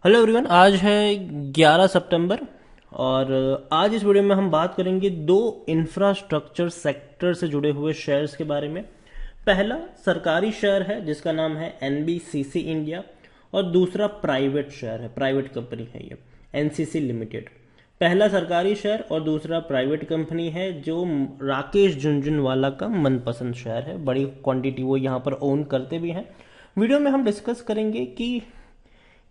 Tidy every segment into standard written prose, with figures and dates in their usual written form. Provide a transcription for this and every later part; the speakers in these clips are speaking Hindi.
हेलो एवरीवन, आज है 11 सितंबर। और आज इस वीडियो में हम बात करेंगे दो इंफ्रास्ट्रक्चर सेक्टर से जुड़े हुए शेयर्स के बारे में। पहला सरकारी शेयर है जिसका नाम है एनबीसीसी इंडिया, और दूसरा प्राइवेट शेयर है, प्राइवेट कंपनी है ये, एनसीसी लिमिटेड। पहला सरकारी शेयर और दूसरा प्राइवेट कंपनी है जो राकेश झुनझुनवाला का मनपसंद शेयर है। बड़ी क्वांटिटी वो यहाँ पर ओन करते भी हैं। वीडियो में हम डिस्कस करेंगे कि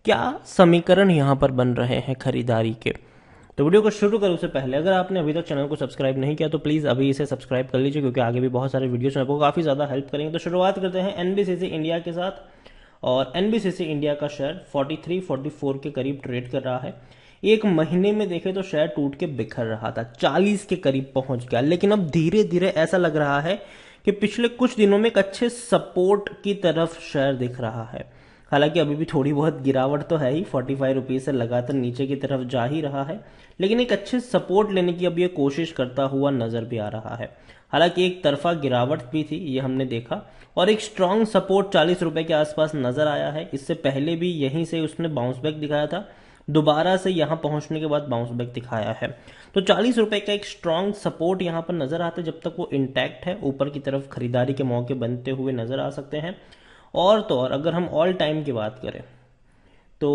क्या समीकरण यहाँ पर बन रहे हैं खरीदारी के। तो वीडियो को शुरू करूँ उससे पहले अगर आपने अभी तक चैनल को सब्सक्राइब नहीं किया तो प्लीज़ अभी इसे सब्सक्राइब कर लीजिए, क्योंकि आगे भी बहुत सारे वीडियोस आपको काफ़ी ज़्यादा हेल्प करेंगे। तो शुरुआत करते हैं एनबीसीसी इंडिया के साथ। और एनबीसीसी इंडिया का शेयर 43-44 के करीब ट्रेड कर रहा है। एक महीने में देखे तो शेयर टूट के बिखर रहा था, 40 के करीब पहुंच गया, लेकिन अब धीरे धीरे ऐसा लग रहा है कि पिछले कुछ दिनों में एक अच्छे सपोर्ट की तरफ शेयर दिख रहा है। हालांकि अभी भी थोड़ी बहुत गिरावट तो है ही, 45 रुपीज से लगातार नीचे की तरफ जा ही रहा है, लेकिन एक अच्छे सपोर्ट लेने की अब ये कोशिश करता हुआ नजर भी आ रहा है। हालांकि एक तरफा गिरावट भी थी, ये हमने देखा, और एक स्ट्रांग सपोर्ट 40 रुपए के आसपास नजर आया है। इससे पहले भी यहीं से उसने बाउंस बैक दिखाया था, दोबारा से यहां पहुंचने के बाद बाउंस बैक दिखाया है। तो 40 रुपए का एक स्ट्रांग सपोर्ट यहां पर नजर आता है। जब तक वो इंटैक्ट है, ऊपर की तरफ खरीदारी के मौके बनते हुए नजर आ सकते हैं। और तो और अगर हम ऑल टाइम की बात करें तो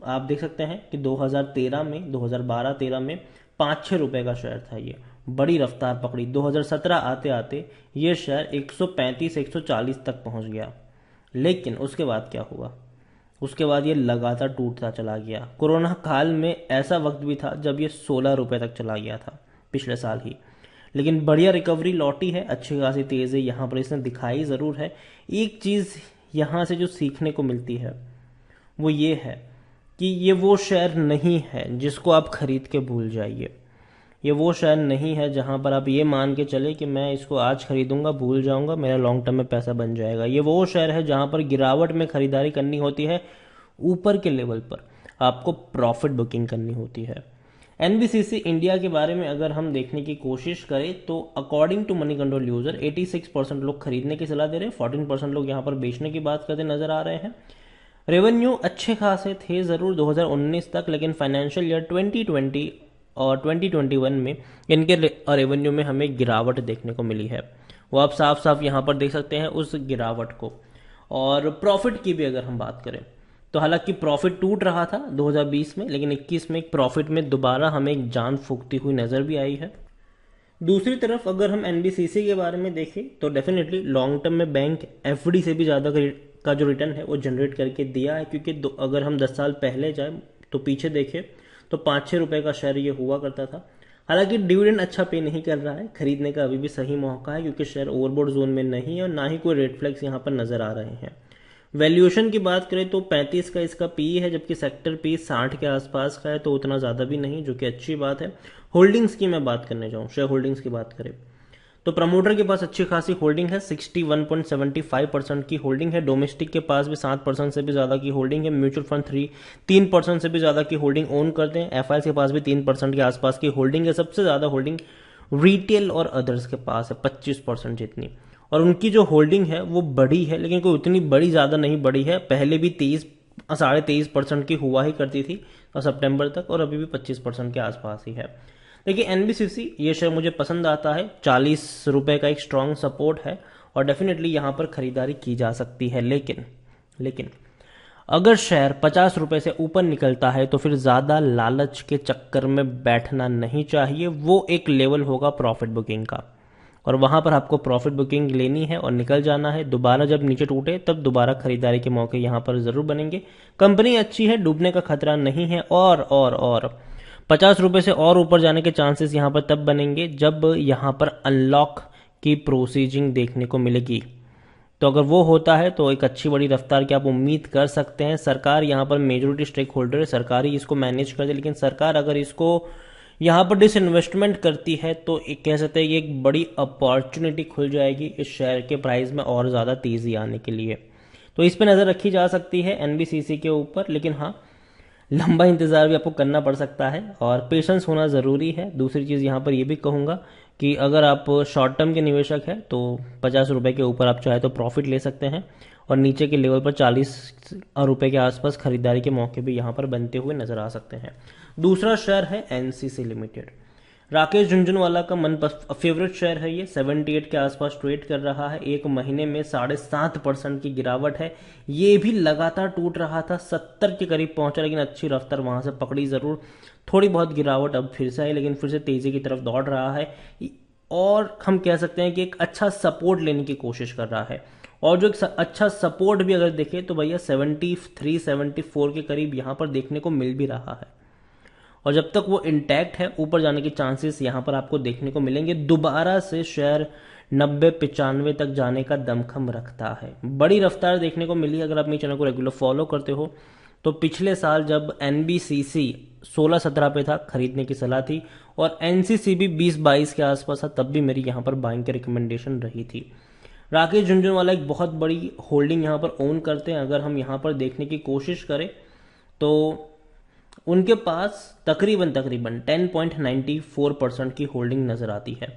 आप देख सकते हैं कि 2013 में, 2012-13 में 5-6 रुपए का शेयर था। ये बड़ी रफ्तार पकड़ी, 2017 आते आते ये शेयर 135-140 तक पहुंच गया। लेकिन उसके बाद क्या हुआ? उसके बाद ये लगातार टूटता चला गया। कोरोना काल में ऐसा वक्त भी था जब ये 16 रुपए तक चला गया था, पिछले साल ही। लेकिन बढ़िया रिकवरी लौटी है, अच्छी खासी तेज है, यहाँ पर इसने दिखाई ज़रूर है। एक चीज़ यहाँ से जो सीखने को मिलती है वो ये है कि ये वो शेयर नहीं है जिसको आप खरीद के भूल जाइए। ये वो शेयर नहीं है जहां पर आप ये मान के चले कि मैं इसको आज खरीदूंगा, भूल जाऊंगा, मेरा लॉन्ग टर्म में पैसा बन जाएगा। ये वो शेयर है जहां पर गिरावट में खरीदारी करनी होती है, ऊपर के लेवल पर आपको प्रॉफिट बुकिंग करनी होती है। एनबीसीसी इंडिया के बारे में अगर हम देखने की कोशिश करें तो according to Moneycontrol user 86% लोग खरीदने की सलाह दे रहे हैं, 14% लोग यहाँ पर बेचने की बात करते नजर आ रहे हैं। रेवेन्यू अच्छे खासे थे ज़रूर 2019 तक, लेकिन फाइनेंशियल ईयर 2020 और 2021 में इनके रेवेन्यू में हमें गिरावट देखने को मिली है। वो आप साफ साफ यहाँ पर देख सकते हैं उस गिरावट को। और प्रॉफिट की भी अगर हम बात करें तो हालांकि प्रॉफिट टूट रहा था 2020 में, लेकिन 21 में एक प्रॉफिट में दोबारा हमें एक जान फूकती हुई नजर भी आई है। दूसरी तरफ अगर हम एनबीसीसी के बारे में देखें तो डेफिनेटली लॉन्ग टर्म में बैंक एफडी से भी ज़्यादा का जो रिटर्न है वो जनरेट करके दिया है, क्योंकि अगर हम 10 साल पहले जाए तो पीछे देखें तो 5-6 रुपए का शेयर ये हुआ करता था। हालांकि डिविडेंड अच्छा पे नहीं कर रहा है, खरीदने का अभी भी सही मौका है क्योंकि शेयर ओवरबॉट जोन में नहीं है और ना ही कोई रेड फ्लैग्स यहाँ पर नजर आ रहे हैं। वैल्यूएशन की बात करें तो 35 का इसका पी है, जबकि सेक्टर पी 60 के आसपास का है, तो उतना ज़्यादा भी नहीं, जो कि अच्छी बात है। होल्डिंग्स की मैं बात करने जाऊँ, शेयर होल्डिंग्स की बात करें तो प्रमोटर के पास अच्छी खासी होल्डिंग है, 61.75% की होल्डिंग है। डोमेस्टिक के पास भी 7% से भी ज़्यादा की होल्डिंग है। म्यूचुअल फंड 3% से भी ज़्यादा की होल्डिंग ओन करते हैं। एफ के पास भी 3% के आसपास की होल्डिंग है। सबसे ज़्यादा होल्डिंग रिटेल और अदर्स के पास है, 25% जितनी। और उनकी जो होल्डिंग है वो बड़ी है, लेकिन कोई उतनी बड़ी ज़्यादा नहीं बड़ी है। पहले भी 23-23.5% की हुआ ही करती थी और सितंबर तक, और अभी भी 25% के आसपास ही है। देखिए एनबीसीसी ये शेयर मुझे पसंद आता है, 40 रुपए का एक स्ट्रांग सपोर्ट है और डेफिनेटली यहाँ पर खरीदारी की जा सकती है। लेकिन अगर शेयर 50 रुपए से ऊपर निकलता है तो फिर ज़्यादा लालच के चक्कर में बैठना नहीं चाहिए। वो एक लेवल होगा प्रॉफिट बुकिंग का, और वहां पर आपको प्रॉफिट बुकिंग लेनी है और निकल जाना है। दोबारा जब नीचे टूटे तब दोबारा खरीदारी के मौके यहाँ पर जरूर बनेंगे। कंपनी अच्छी है, डूबने का खतरा नहीं है। और 50 रुपए से और ऊपर जाने के चांसेस यहाँ पर तब बनेंगे जब यहाँ पर अनलॉक की प्रोसीजिंग देखने को मिलेगी। तो अगर वो होता है तो एक अच्छी बड़ी रफ्तार की आप उम्मीद कर सकते हैं। सरकार यहाँ पर मेजोरिटी स्टेक होल्डर है, सरकार ही इसको मैनेज कर दे, लेकिन सरकार अगर इसको यहाँ पर डिसइन्वेस्टमेंट करती है तो एक कह सकते हैं कि एक बड़ी अपॉर्चुनिटी खुल जाएगी इस शेयर के प्राइस में और ज़्यादा तेज़ी आने के लिए। तो इस पर नज़र रखी जा सकती है एनबीसीसी के ऊपर, लेकिन हाँ लंबा इंतजार भी आपको करना पड़ सकता है और पेशेंस होना ज़रूरी है। दूसरी चीज़ यहाँ पर यह भी कहूँगा कि अगर आप शॉर्ट टर्म के निवेशक हैं तो 50 रुपये के ऊपर आप चाहे तो प्रॉफिट ले सकते हैं, और नीचे के लेवल पर 40 रुपये के आसपास खरीदारी के मौके भी यहाँ पर बनते हुए नजर आ सकते हैं। दूसरा शेयर है एनसीसी लिमिटेड। राकेश झुंझुनवाला का मन फेवरेट शेयर है ये। 78 के आसपास ट्रेड कर रहा है। एक महीने में 7.5% की गिरावट है। ये भी लगातार टूट रहा था, 70 के करीब पहुंचा, लेकिन अच्छी रफ्तार वहां से पकड़ी जरूर। थोड़ी बहुत गिरावट अब फिर से आई, लेकिन फिर से तेजी की तरफ दौड़ रहा है, और हम कह सकते हैं कि एक अच्छा सपोर्ट लेने की कोशिश कर रहा है। और जो एक अच्छा सपोर्ट भी अगर देखें तो भैया 73 74 के करीब यहां पर देखने को मिल भी रहा है, और जब तक वो इंटैक्ट है ऊपर जाने के चांसेस यहां पर आपको देखने को मिलेंगे। दोबारा से शेयर 90-95 तक जाने का दमखम रखता है। बड़ी रफ्तार देखने को मिली। अगर आप मेरे चैनल को रेगुलर फॉलो करते हो तो पिछले साल जब एनबीसीसी 16-17 पे था, खरीदने की सलाह थी, और एनसीसी भी 20-22 के आसपास था, तब भी मेरी यहां पर बाइंग की रिकमेंडेशन रही थी। राकेश झुंझुनवाला एक बहुत बड़ी होल्डिंग यहां पर ओन करते हैं। अगर हम यहां पर देखने की कोशिश करें तो उनके पास तकरीबन 10.94% की होल्डिंग नजर आती है।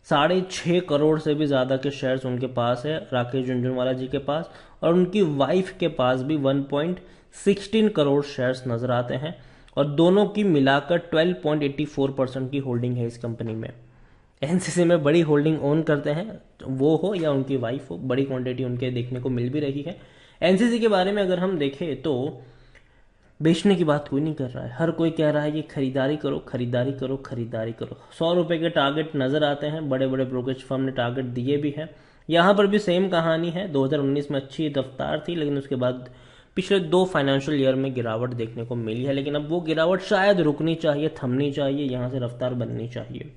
6.5 करोड़ से भी ज्यादा के शेयर्स उनके पास है राकेश झुंझुनवाला जी के पास, और उनकी वाइफ के पास भी 1.16 करोड़ शेयर्स नजर आते हैं, और दोनों की मिलाकर 12.84% की होल्डिंग है इस कंपनी में। एनसीसी में बड़ी होल्डिंग ओन करते हैं, वो हो या उनकी वाइफ हो, बड़ी क्वांटिटी उनके देखने को मिल भी रही है। एनसीसी के बारे में अगर हम देखें तो बेचने की बात कोई नहीं कर रहा है, हर कोई कह रहा है कि खरीदारी करो खरीदारी करो खरीदारी करो। 100 रुपए के टारगेट नजर आते हैं, बड़े बड़े ब्रोकरेज फर्म ने टारगेट दिए भी हैं। यहां पर भी सेम कहानी है। 2019 में अच्छी रफ्तार थी, लेकिन उसके बाद पिछले 2 फाइनेंशियल ईयर में गिरावट देखने को मिली है, लेकिन अब वो गिरावट शायद रुकनी चाहिए, थमनी चाहिए, यहां से रफ्तार बननी चाहिए।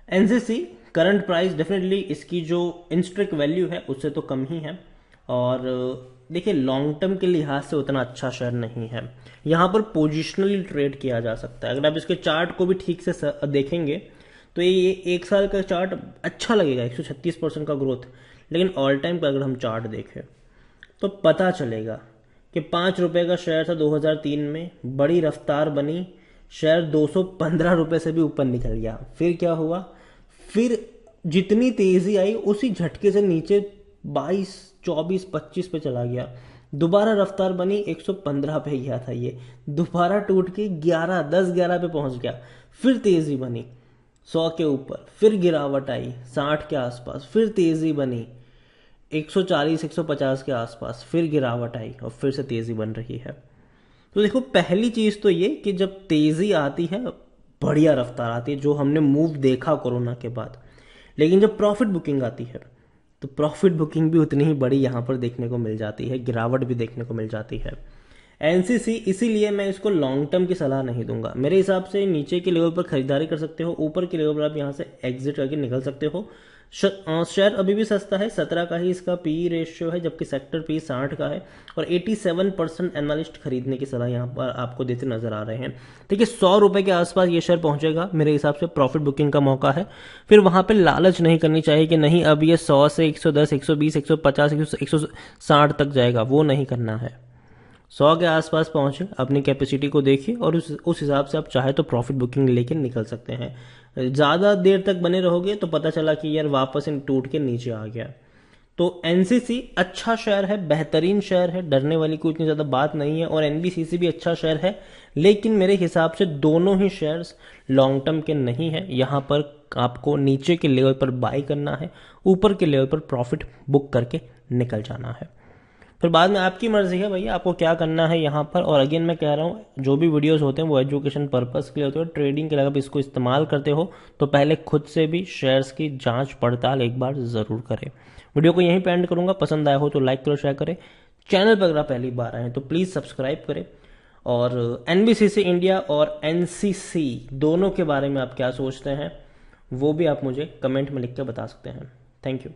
एनसीसी करंट प्राइस डेफिनेटली इसकी जो इंस्ट्रिक वैल्यू है उससे तो कम ही है, और देखिए लॉन्ग टर्म के लिहाज से उतना अच्छा शेयर नहीं है। यहां पर पोजिशनली ट्रेड किया जा सकता है। अगर आप इसके चार्ट को भी ठीक से देखेंगे तो ये 1 साल का चार्ट अच्छा लगेगा, 136% का ग्रोथ, लेकिन ऑल टाइम का अगर हम चार्ट देखें तो पता चलेगा कि 5 रुपए का शेयर था 2003 में, बड़ी रफ्तार बनी, शेयर 215 रुपए से भी ऊपर निकल गया। फिर क्या हुआ, फिर जितनी तेजी आई उसी झटके से नीचे 22, 24, 25 पे चला गया। दोबारा रफ्तार बनी, 115 पे गया था ये, दोबारा टूट के 10-11 पे पहुंच गया। फिर तेजी बनी 100 के ऊपर, फिर गिरावट आई 60 के आसपास, फिर तेजी बनी 140-150 के आसपास, फिर गिरावट आई, और फिर से तेजी बन रही है। तो देखो पहली चीज तो ये कि जब तेजी आती है बढ़िया रफ्तार आती है, जो हमने मूव देखा कोरोना के बाद, लेकिन जब प्रॉफिट बुकिंग आती है तो प्रॉफिट बुकिंग भी उतनी ही बड़ी यहां पर देखने को मिल जाती है, गिरावट भी देखने को मिल जाती है। एनसीसी इसीलिए मैं इसको लॉन्ग टर्म की सलाह नहीं दूंगा। मेरे हिसाब से नीचे के लेवल पर खरीदारी कर सकते हो, ऊपर के लेवल पर आप यहां से एग्जिट करके निकल सकते हो। शेयर अभी भी सस्ता है, 17 का ही इसका पी रेशियो है, जबकि सेक्टर पी 60 का है, और 87% एनालिस्ट खरीदने की सलाह यहां पर आपको देते नजर आ रहे हैं। देखिए 100 रुपए के आसपास ये शेयर पहुंचेगा, मेरे हिसाब से प्रॉफिट बुकिंग का मौका है। फिर वहां पे लालच नहीं करनी चाहिए कि नहीं अब ये 100 से 110, 120, 150, 160 तक जाएगा, वो नहीं करना है। 100 के आसपास पहुंचे, अपनी कैपेसिटी को देखिए, और उस हिसाब से आप चाहे तो प्रॉफिट बुकिंग लेके निकल सकते हैं। ज्यादा देर तक बने रहोगे तो पता चला कि यार वापस इन टूट के नीचे आ गया। तो एनसीसी अच्छा शेयर है, बेहतरीन शेयर है, डरने वाली कोई इतनी ज्यादा बात नहीं है, और एनबीसीसी भी अच्छा शेयर है, लेकिन मेरे हिसाब से दोनों ही शेयर्स लॉन्ग टर्म के नहीं है। यहां पर आपको नीचे के लेवल पर बाय करना है, ऊपर के लेवल पर प्रॉफिट बुक करके निकल जाना है। फिर बाद में आपकी मर्जी है भैया आपको क्या करना है यहाँ पर। और अगेन मैं कह रहा हूँ जो भी वीडियोस होते हैं वो एजुकेशन पर्पस के लिए होते हैं, ट्रेडिंग के लिए अगर इसको इस्तेमाल करते हो तो पहले खुद से भी शेयर्स की जांच पड़ताल एक बार जरूर करें। वीडियो को यहीं पे एंड करूंगा, पसंद आया हो तो लाइक करो, शेयर करें। चैनल पर अगर आप पहली बार आए हैं तो प्लीज सब्सक्राइब करें, और एनबीसीसी इंडिया और एनसीसी दोनों के बारे में आप क्या सोचते हैं वो भी आप मुझे कमेंट में लिख के बता सकते हैं। Thank you.